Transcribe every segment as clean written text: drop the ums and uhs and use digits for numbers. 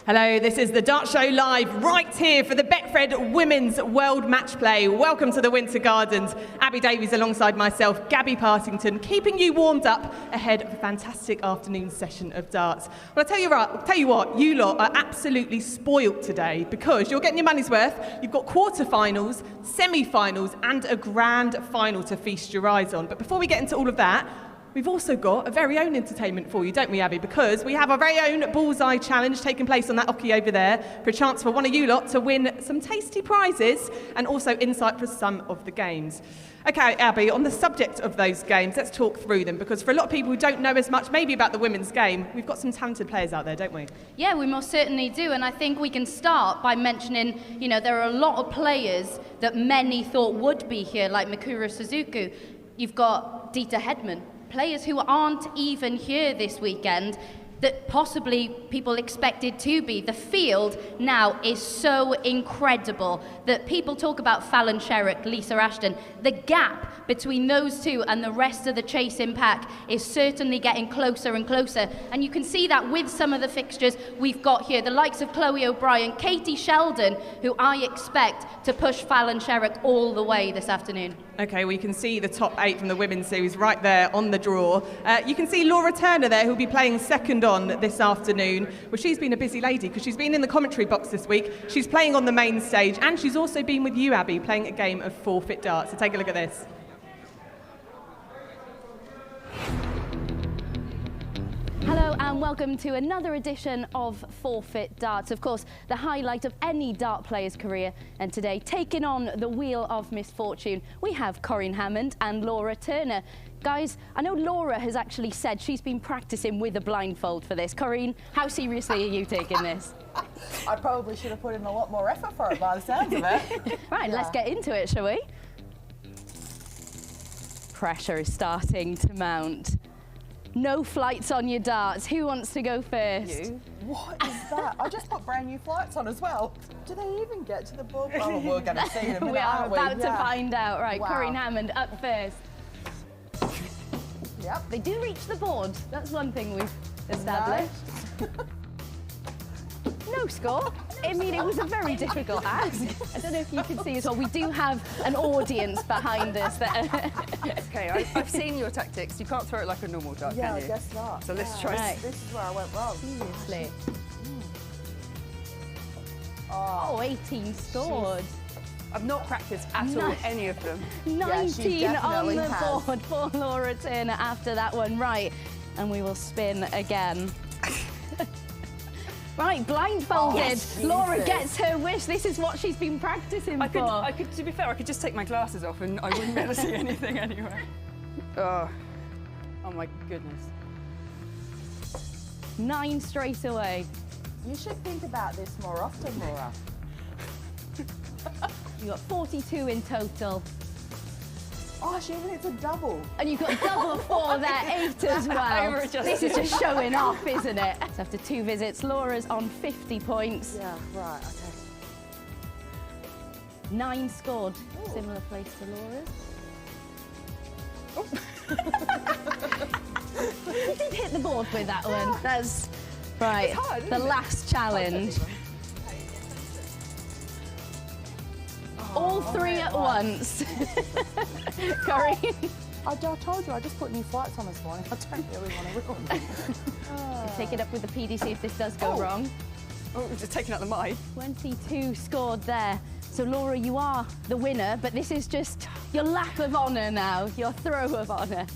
Hello, this is the Dart Show live right here for the Betfred Women's World Matchplay. Welcome to the Winter Gardens. Abby Davies alongside myself, Gabby Partington, keeping you warmed up ahead of a fantastic afternoon session of darts. Well, I'll tell you what, you lot are absolutely spoilt today because you're getting your money's worth. You've got quarterfinals, semi-finals and a grand final to feast your eyes on. But before we get into all of that, we've also got a very own entertainment for you, don't we, Abby? Because we have our very own Bullseye challenge taking place on that oche over there for a chance for one of you lot to win some tasty prizes and also insight for some of the games. Okay, Abby, on the subject of those games, let's talk through them, because for a lot of people who don't know as much maybe about the women's game, we've got some talented players out there, don't we? Yeah, we most certainly do, and I think we can start by mentioning, you know, there are a lot of players that many thought would be here, like Mikuru Suzuki. You've got Dieter Hedman, players who aren't even here this weekend that possibly people expected to be. The field now is so incredible that people talk about Fallon, Lisa Ashton. The gap between those two and the rest of the chasing pack is certainly getting closer and closer. And you can see that with some of the fixtures we've got here. The likes of Chloe O'Brien, Katie Sheldon, who I expect to push Fallon all the way this afternoon. Okay, well, you can see the top 8 from the women's series right there on the draw. You can see Laura Turner there, who'll be playing second on this afternoon. Well, she's been a busy lady because she's been in the commentary box this week. She's playing on the main stage, and she's also been with you, Abby, playing a game of forfeit darts. So take a look at this. Hello and welcome to another edition of Forfeit Darts. Of course, the highlight of any dart player's career. And today, taking on the wheel of misfortune, we have Corinne Hammond and Laura Turner. Guys, I know Laura has actually said she's been practicing with a blindfold for this. Corinne, how seriously are you taking this? I probably should have put in a lot more effort for it by the sounds of it. Right, let's get into it, shall we? Pressure is starting to mount. No flights on your darts. Who wants to go first? You? What is that? I just put brand new flights on as well. Do they even get to the ball? Oh, we're going to see in a minute, We are about to Yeah. find out. Right, Wow. Corinne Hammond up first. Yep. They do reach the board. That's one thing we've established. No score. I mean, it was a very difficult ask. I don't know if you can see as well. We do have an audience behind us. Okay, I've seen your tactics. You can't throw it like a normal dart, Yeah, can I you? guess not. So let's try. Right. This is where I went wrong. Seriously. Oh, Oh, 18 scored. I've not practiced at all Nice. any of them. 19 on definitely the has. board for Laura Turner after that one. Right, and we will spin again. Right, blindfolded. Yes. Laura Jesus. gets her wish. This is what she's been practicing for. I could, to be fair, I could just take my glasses off and I wouldn't be able to see anything anyway. Oh my goodness. 9 straight away. you should think about this more often, Laura. You got 42 in total. Oh, she even hits a double. And you've got double 4 there, 8 as well. Over-adjusted. This is just showing off, isn't it? So after 2 visits, Laura's on 50 points. Yeah, right, okay. 9 scored. Ooh. Similar place to Laura's. You did hit the board with that one. That's right. It's hard, the isn't it? last challenge. All 3 at once. Corinne. I told you, I just put new flights on this morning. I don't really want to ruin them. Take it up with the PDC if this does go wrong. Oh, we're just taking out the mic. 22 scored there. So Laura, you are the winner, but this is just your lap of honour now, your throw of honour.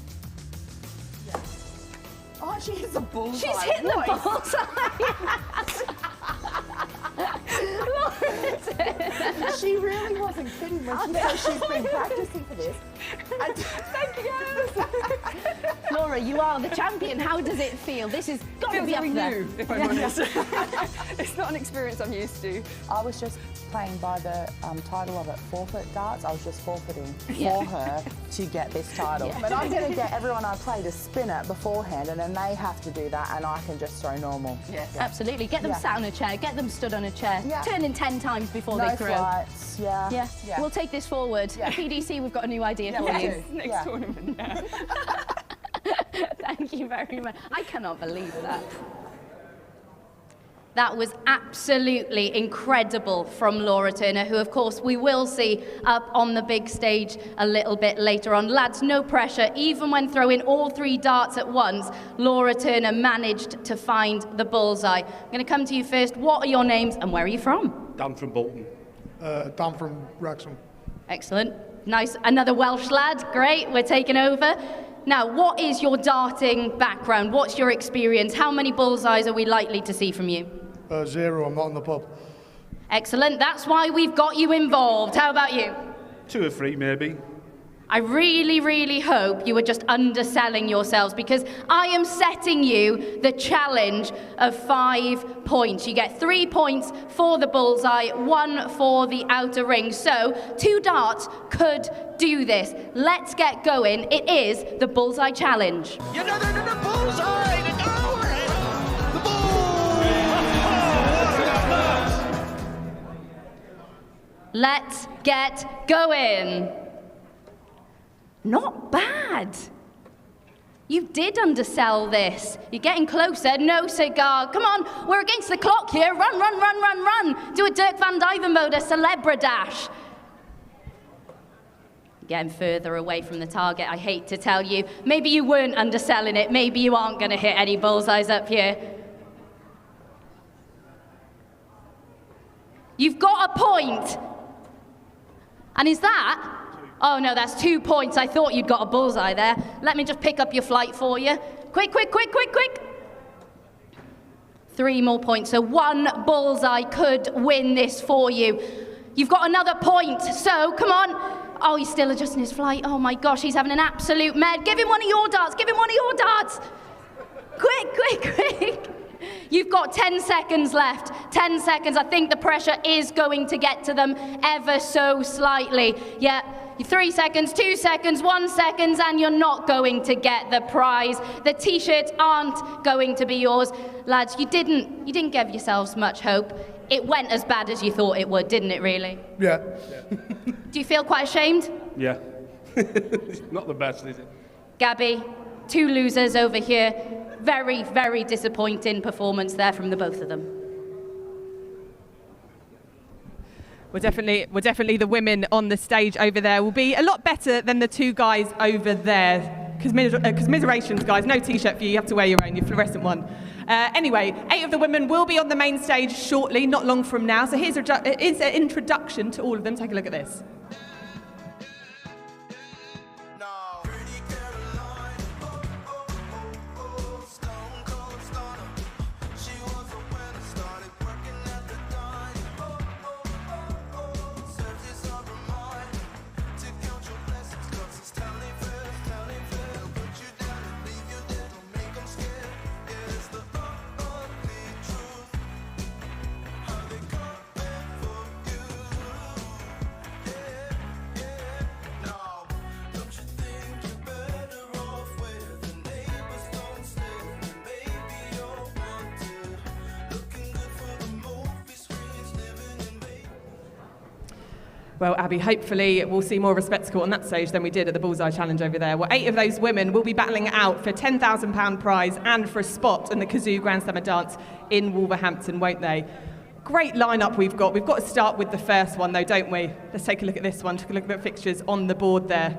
Oh, she hits a bullseye. She's hit the bullseye. She really wasn't kidding when she said she's been practicing for this. Thank you. Laura, you are the champion. How does it feel? This is got to Feels be up very there. new, if I'm honest. It's not an experience I'm used to. I was just playing by the title of it, forfeit darts. I was just forfeiting Yeah. for her to get this title. Yeah. But I'm going to get everyone I play to spin it beforehand, and then they have to do that, and I can just throw normal. Yes. Absolutely. Get them Yeah. sat on a chair. Get them stood on a chair. Yeah. Turning 10 times before No they throw. flights, yeah. Yeah. We'll take this forward. Yeah. PDC, we've got a new idea for we you. do. Next Yeah. tournament now. Thank you very much. I cannot believe that. That was absolutely incredible from Laura Turner, who of course we will see up on the big stage a little bit later on. Lads, no pressure. Even when throwing all 3 darts at once, Laura Turner managed to find the bullseye. I'm going to come to you first. What are your names and where are you from? Dan from Bolton. Dan from Wrexham. Excellent. Nice. Another Welsh lad. Great. We're taking over. Now, what is your darting background? What's your experience? How many bullseyes are we likely to see from you? 0, I'm not in the pub. Excellent. That's why we've got you involved. How about you? 2 or 3 maybe. I really, really hope you are just underselling yourselves, because I am setting you the challenge of 5 points. You get 3 points for the bullseye, 1 for the outer ring. So 2 darts could do this. Let's get going. It is the bullseye challenge. You're not under the bullseye! The goal! The bull! Let's get going. Not bad. You did undersell this. You're getting closer. No cigar. Come on, we're against the clock here. Run, run, run, run, run. Do a Dirk van Diven mode, a Celebra dash. Getting further away from the target, I hate to tell you. Maybe you weren't underselling it. Maybe you aren't going to hit any bullseyes up here. You've got a point. And is that? Oh no, that's 2 points. I thought you'd got a bullseye there. Let me just pick up your flight for you. Quick, quick, quick, quick, quick. 3 more points. So 1 bullseye could win this for you. You've got another point. So come on. Oh, he's still adjusting his flight. Oh my gosh, he's having an absolute med. Give him one of your darts. Give him one of your darts. Quick, quick, quick. You've got 10 seconds left. 10 seconds. I think the pressure is going to get to them ever so slightly. Yeah. 3 seconds, 2 seconds, 1 second, and you're not going to get the prize. The t-shirts aren't going to be yours. Lads, you didn't give yourselves much hope. It went as bad as you thought it would, didn't it, really? Yeah. Do you feel quite ashamed? Yeah. Not the best, is it? Gabby, 2 losers over here. Very, very disappointing performance there from the both of them. We're definitely the women on the stage over there will be a lot better than the 2 guys over there. Commiserations, guys. No t-shirt for you. You have to wear your own, your fluorescent one. Anyway, 8 of the women will be on the main stage shortly, not long from now. So here's an introduction to all of them. Take a look at this. Well, Abby, hopefully we'll see more of a spectacle on that stage than we did at the Bullseye Challenge over there. Well, 8 of those women will be battling it out for a £10,000 prize and for a spot in the Kazoo Grand Slammer dance in Wolverhampton, won't they? Great lineup we've got. We've got to start with the first one, though, don't we? Let's take a look at this one. Take a look at the fixtures on the board there.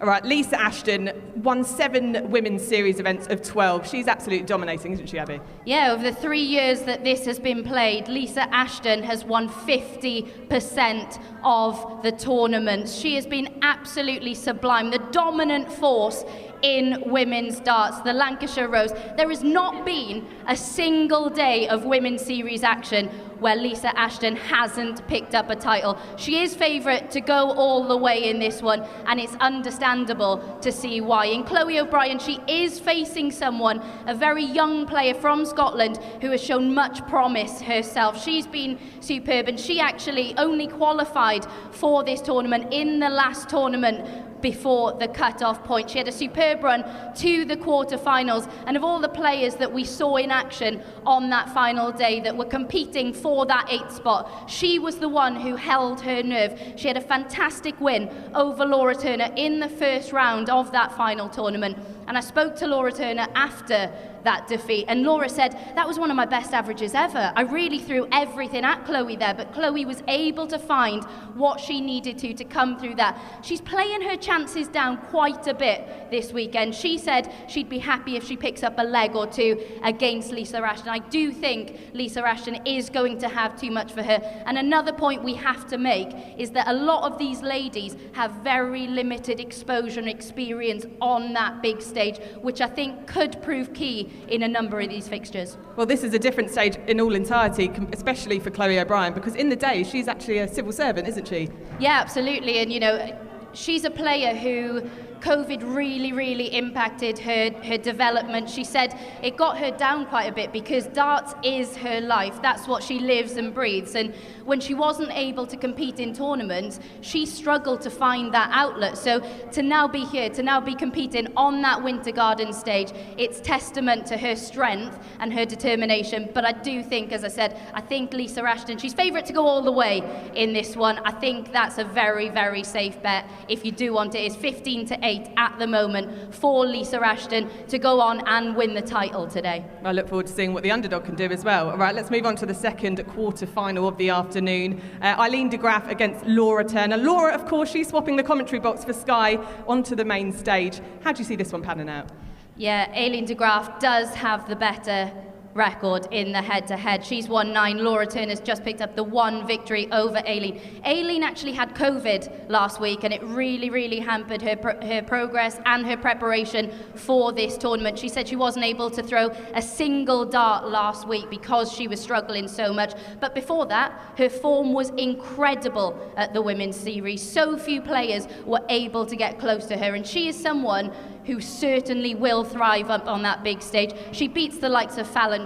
All right, Lisa Ashton won 7 women's series events of 12. She's absolutely dominating, isn't she, Abby? Yeah, over the 3 years that this has been played, Lisa Ashton has won 50% of the tournaments. She has been absolutely sublime, the dominant force in women's darts, the Lancashire Rose. There has not been a single day of women's series action where Lisa Ashton hasn't picked up a title. She is favourite to go all the way in this one, and it's understandable to see why. In Chloe O'Brien, she is facing someone, a very young player from Scotland, who has shown much promise herself. She's been superb, and she actually only qualified for this tournament in the last tournament before the cut-off point. She had a superb run to the quarter-finals, and of all the players that we saw in action on that final day that were competing for that 8th spot, she was the one who held her nerve. She had a fantastic win over Laura Turner in the first round of that final tournament. And I spoke to Laura Turner after that defeat, and Laura said, that was one of my best averages ever. I really threw everything at Chloe there, but Chloe was able to find what she needed to come through that. She's playing her chances down quite a bit this weekend. She said she'd be happy if she picks up a leg or two against Lisa Ashton. I do think Lisa Ashton is going to have too much for her. And another point we have to make is that a lot of these ladies have very limited exposure and experience on that big stage, which I think could prove key in a number of these fixtures. Well, this is a different stage in all entirety, especially for Chloe O'Brien, because in the day she's actually a civil servant, isn't she? Yeah, absolutely. And, you know, she's a player who COVID really impacted her development. She said it got her down quite a bit because darts is her life. That's what she lives and breathes. And when she wasn't able to compete in tournaments, she struggled to find that outlet. So to now be here, to now be competing on that Winter Gardens stage, it's testament to her strength and her determination. But I do think, as I said, I think Lisa Ashton, she's favourite to go all the way in this one. I think that's a very safe bet. If you do want it, it's 15-8 at the moment for Lisa Ashton to go on and win the title today. I look forward to seeing what the underdog can do as well. All right, let's move on to the second quarter-final of the afternoon. Eileen Degraff against Laura Turner. Laura, of course, she's swapping the commentary box for Sky onto the main stage. How do you see this one panning out? Yeah, Eileen Degraff does have the better record in the head-to-head. She's won 9. Laura Turner's just picked up the 1 victory over Eileen. Eileen actually had COVID last week, and it really hampered her progress and her preparation for this tournament. She said she wasn't able to throw a single dart last week because she was struggling so much. But before that, her form was incredible at the Women's Series. So few players were able to get close to her, and she is someone who certainly will thrive up on that big stage. She beats the likes of Fallon,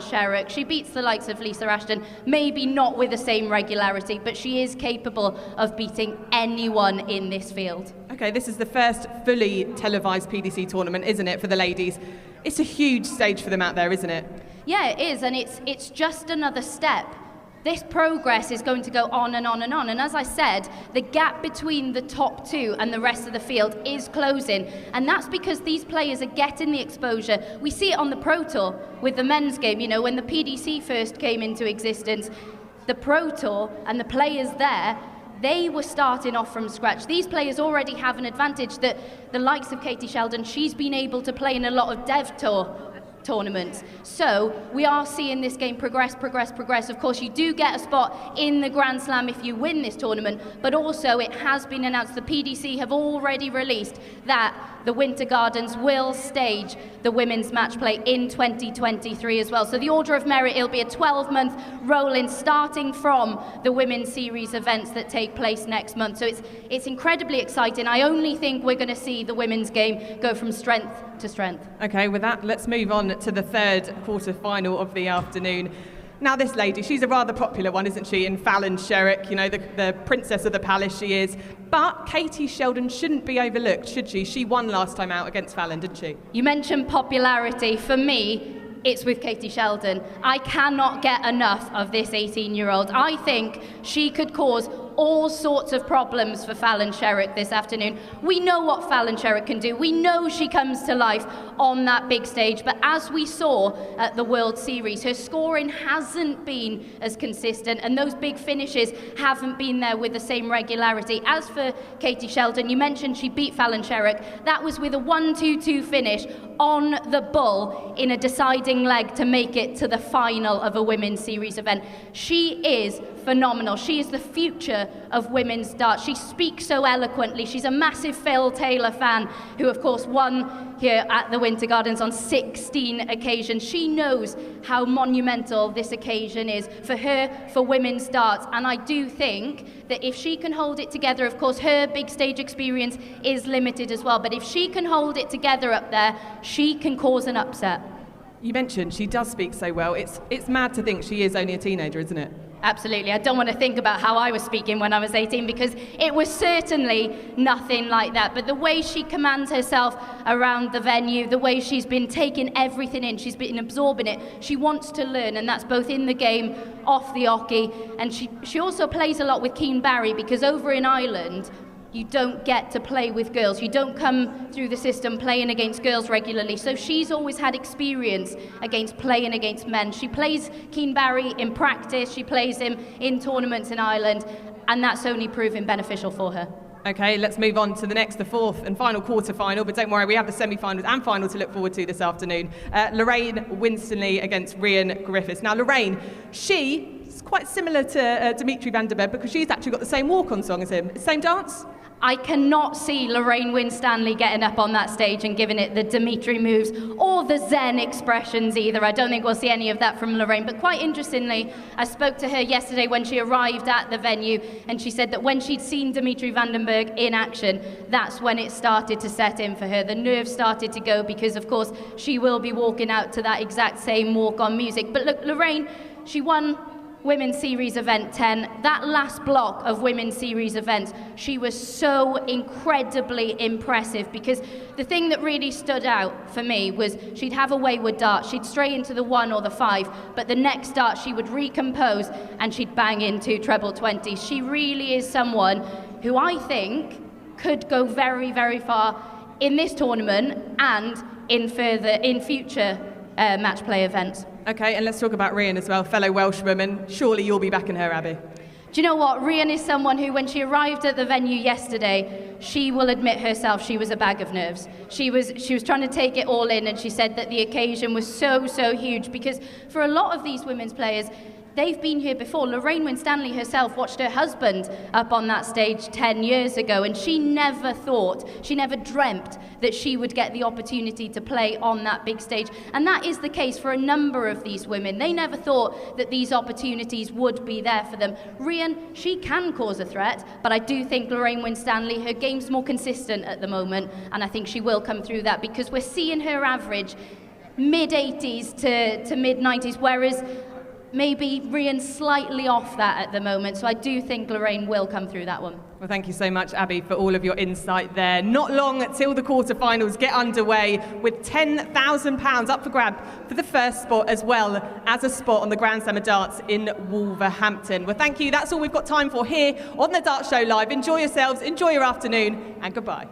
she beats the likes of Lisa Ashton, maybe not with the same regularity, but she is capable of beating anyone in this field. Okay, this is the first fully televised PDC tournament, isn't it, for the ladies? It's a huge stage for them out there, isn't it? Yeah, it is, and it's just another step. This progress is going to go on and on and on. And as I said, the gap between the top 2 and the rest of the field is closing. And that's because these players are getting the exposure. We see it on the Pro Tour with the men's game. You know, when the PDC first came into existence, the Pro Tour and the players there, they were starting off from scratch. These players already have an advantage that the likes of Katie Sheldon, she's been able to play in a lot of Dev Tour tournaments. So we are seeing this game progress. Of course, you do get a spot in the Grand Slam if you win this tournament, but also it has been announced, the PDC have already released that the Winter Gardens will stage the women's match play in 2023 as well. So the order of merit, it'll be a 12-month rolling starting from the women's series events that take place next month. So it's incredibly exciting. I only think we're going to see the women's game go from strength to strength. Okay, with that, let's move on to the third quarter-final of the afternoon. Now, this lady, she's a rather popular one, isn't she, in Fallon Sherrick, you know, the princess of the palace she is. But Katie Sheldon shouldn't be overlooked, should she? She won last time out against Fallon, didn't she? You mentioned popularity. For me, it's with Katie Sheldon. I cannot get enough of this 18-year-old. I think she could cause all sorts of problems for Fallon Sherrick this afternoon. We know what Fallon Sherrick can do. We know she comes to life on that big stage, but as we saw at the World Series, her scoring hasn't been as consistent, and those big finishes haven't been there with the same regularity. As for Katie Sheldon, you mentioned she beat Fallon Sherrick. That was with a 1-2-2 finish on the bull in a deciding leg to make it to the final of a women's series event. She is phenomenal. She is the future of women's darts. She speaks so eloquently. She's a massive Phil Taylor fan who, of course, won here at the Winter Gardens on 16 occasions. She knows how monumental this occasion is for her, for women's darts. And I do think that if she can hold it together, of course, her big stage experience is limited as well, but if she can hold it together up there, she can cause an upset. You mentioned she does speak so well. It's mad to think she is only a teenager, isn't it? Absolutely. I don't want to think about how I was speaking when I was 18, because it was certainly nothing like that. But the way she commands herself around the venue, the way she's been taking everything in, she's been absorbing it. She wants to learn, and that's both in the game, off the oche. And she also plays a lot with Keen Barry, because over in Ireland, you don't get to play with girls. You don't come through the system playing against girls regularly. So she's always had experience against playing against men. She plays Keen Barry in practice, she plays him in tournaments in Ireland, and that's only proven beneficial for her. Okay, let's move on to the next, the fourth and final quarter-final, but don't worry, we have the semi-finals and final to look forward to this afternoon. Lorraine Winstanley against Rhian Griffiths. Now, Lorraine, she's quite similar to Dimitri van der Berg because she's actually got the same walk-on song as him. Same dance? I cannot see Lorraine Winstanley getting up on that stage and giving it the Dimitri moves or the Zen expressions either. I don't think we'll see any of that from Lorraine. But quite interestingly, I spoke to her yesterday when she arrived at the venue, and she said that when she'd seen Dimitri van den Berg in action, that's when it started to set in for her. The nerves started to go because, of course, she will be walking out to that exact same walk-on music. But look, Lorraine, she won Women's Series Event 10. That last block of Women's Series events, she was so incredibly impressive, because the thing that really stood out for me was she'd have a wayward dart, she'd stray into the 1 or the 5, but the next dart she would recompose and she'd bang into treble 20. She really is someone who I think could go very, very far in this tournament and in future match play events. Okay, and let's talk about Rhian as well, fellow Welshwoman. Surely you'll be backing her, Abby. Do you know what? Rhian is someone who, when she arrived at the venue yesterday, she will admit herself she was a bag of nerves. She was trying to take it all in, and she said that the occasion was so, so huge, because for a lot of these women's players, they've been here before. Lorraine Winstanley herself watched her husband up on that stage 10 years ago, and she never dreamt that she would get the opportunity to play on that big stage. And that is the case for a number of these women. They never thought that these opportunities would be there for them. Rhian, she can cause a threat, but I do think Lorraine Winstanley, her game's more consistent at the moment, and I think she will come through that, because we're seeing her average mid-80s to mid-90s, whereas maybe Rhian's slightly off that at the moment. So I do think Lorraine will come through that one. Well, thank you so much, Abby, for all of your insight there. Not long till the quarterfinals get underway, with £10,000 up for grab for the first spot, as well as a spot on the Grand Slam of Darts in Wolverhampton. Well, thank you. That's all we've got time for here on the Dart Show Live. Enjoy yourselves, enjoy your afternoon, and goodbye.